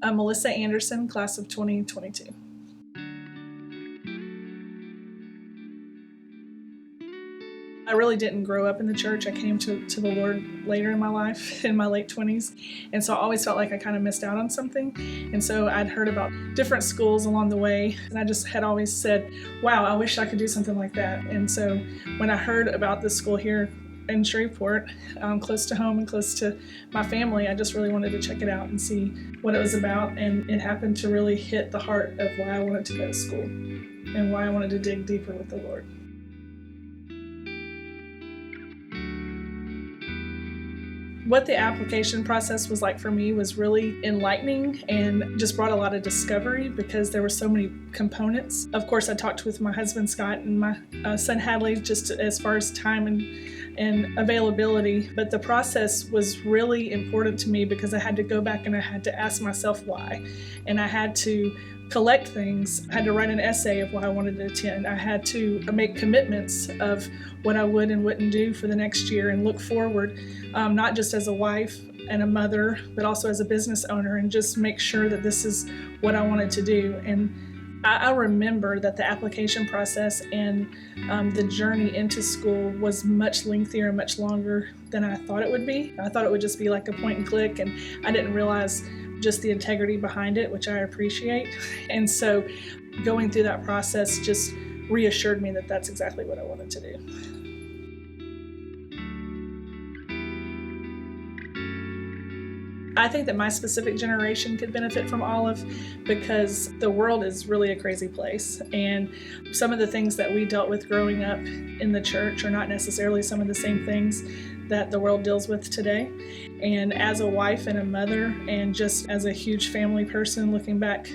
I'm Melissa Anderson, class of 2022. I really didn't grow up in the church. I came to the Lord later in my life, in my late 20s. And so I always felt like I kind of missed out on something. And so I'd heard about different schools along the way. And I just had always said, wow, I wish I could do something like that. And so when I heard about this school here in Shreveport, close to home and close to my family, I just really wanted to check it out and see what it was about. And it happened to really hit the heart of why I wanted to go to school and why I wanted to dig deeper with the Lord. What the application process was like for me was really enlightening and just brought a lot of discovery because there were so many components. Of course, I talked with my husband Scott and my son Hadley just as far as time and availability, but the process was really important to me because I had to go back and I had to ask myself why, and I had to collect things. I had to write an essay of why I wanted to attend. I had to make commitments of what I would and wouldn't do for the next year and look forward, not just as a wife and a mother, but also as a business owner, and just make sure that this is what I wanted to do. And I remember that the application process and the journey into school was much lengthier and much longer than I thought it would be. I thought it would just be like a point and click, and I didn't realize just the integrity behind it, which I appreciate. And so going through that process just reassured me that that's exactly what I wanted to do. I think that my specific generation could benefit from Aleph because the world is really a crazy place, and some of the things that we dealt with growing up in the church are not necessarily some of the same things that the world deals with today. And as a wife and a mother, and just as a huge family person looking back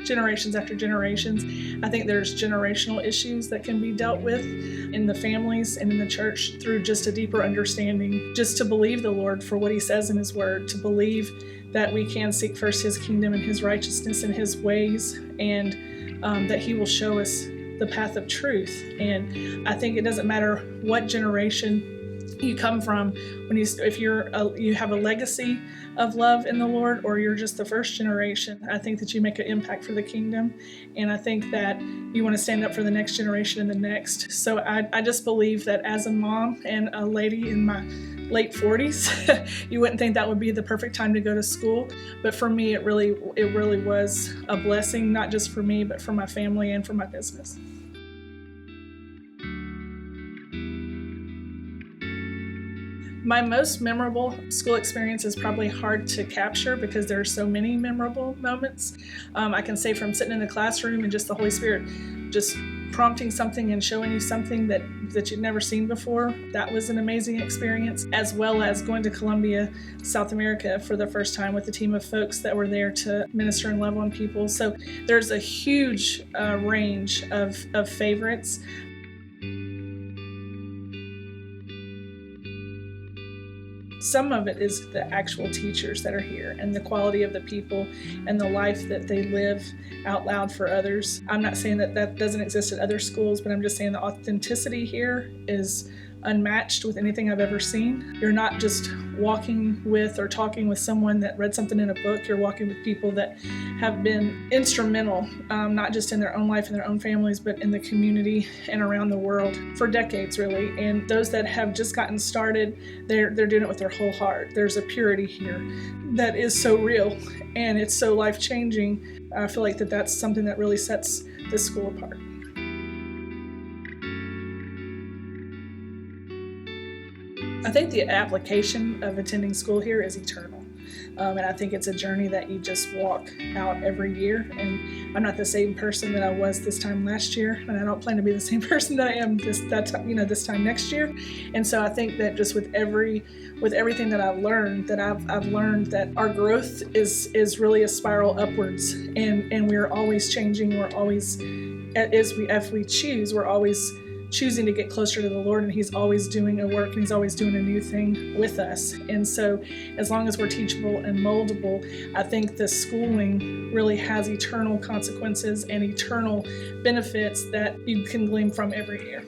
generations after generations, I think there's generational issues that can be dealt with in the families and in the church through just a deeper understanding, just to believe the Lord for what He says in His Word, to believe that we can seek first His kingdom and His righteousness and His ways, and that He will show us the path of truth. And I think it doesn't matter what generation you come from, if you have a legacy of love in the Lord, or you're just the first generation, I think that you make an impact for the kingdom, and I think that you want to stand up for the next generation and the next. So I just believe that as a mom and a lady in my late 40s, you wouldn't think that would be the perfect time to go to school, but for me it really was a blessing, not just for me but for my family and for my business. My most memorable school experience is probably hard to capture because there are so many memorable moments. I can say from sitting in the classroom and just the Holy Spirit just prompting something and showing you something that you'd never seen before. That was an amazing experience, as well as going to Colombia, South America for the first time with a team of folks that were there to minister and love on people. So there's a huge range of favorites. Some of it is the actual teachers that are here and the quality of the people and the life that they live out loud for others. I'm not saying that doesn't exist at other schools, but I'm just saying the authenticity here is unmatched with anything I've ever seen. You're not just walking with or talking with someone that read something in a book. You're walking with people that have been instrumental, not just in their own life and their own families, but in the community and around the world for decades, really. And those that have just gotten started, they're doing it with their whole heart. There's a purity here that is so real, and it's so life-changing. I feel like that's something that really sets this school apart. I think the application of attending school here is eternal. And I think it's a journey that you just walk out every year. And I'm not the same person that I was this time last year, and I don't plan to be the same person that I am this time next year. And so I think that just with everything that I've learned, I've learned that our growth is really a spiral upwards, and we're always changing. We're always, if we choose, we're always choosing to get closer to the Lord, and He's always doing a work, and He's always doing a new thing with us. And so as long as we're teachable and moldable, I think the schooling really has eternal consequences and eternal benefits that you can glean from every year.